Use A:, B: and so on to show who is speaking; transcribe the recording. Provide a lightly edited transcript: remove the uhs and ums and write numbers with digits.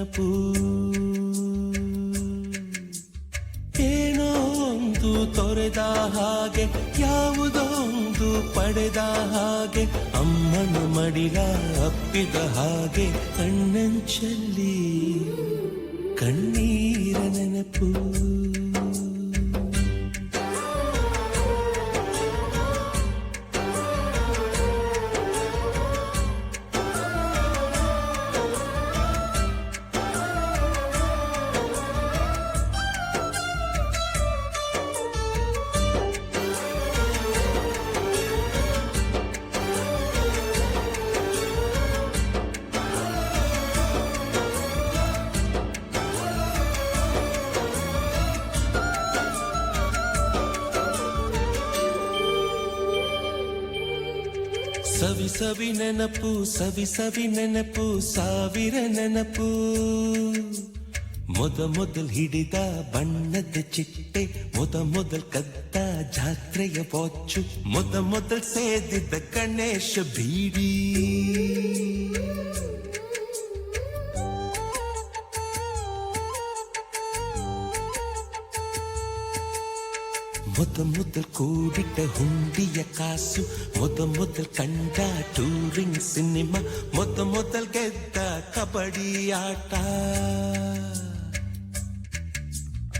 A: ನೆನಪು ಏನೋ ಒಂದು ತೊರೆದ ಹಾಗೆ ಯಾವುದೋ ಒಂದು ಪಡೆದ ಹಾಗೆ ಅಮ್ಮನ ಮಡಿಲ ಅಪ್ಪಿದ ಹಾಗೆ ಕಣ್ಣಂಚಲ್ಲಿ ಕಣ್ಣೀರ ನೆನಪು. ಸವಿ ಸವಿ ನೆನಪು ಸವಿ ಸವಿ ನೆನಪು ಸಾವಿರ ನೆನಪು. ಮೊದಲ್ ಹಿಡಿದ ಬಣ್ಣದ ಚಿಟ್ಟೆ, ಮೊದಲ್ ಕದ್ದ ಜಾತ್ರೆಯ ವಾಚು, ಮೊದಲ್ ಸೇದಿದ್ದ ಗಣೇಶ ಬೀಡಿ. ಮೊದಲ್ ಕೂಡಿಟ್ಟ ಹುಂಡಿಯ ಕಾಸು, ಮೊದಲ್ ಕಂಡ ಟೂರಿಂಗ್ ಸಿನಿಮಾ, ಮೊದಲ್ ಗೆದ್ದ ಕಬಡ್ಡಿ ಆಟ.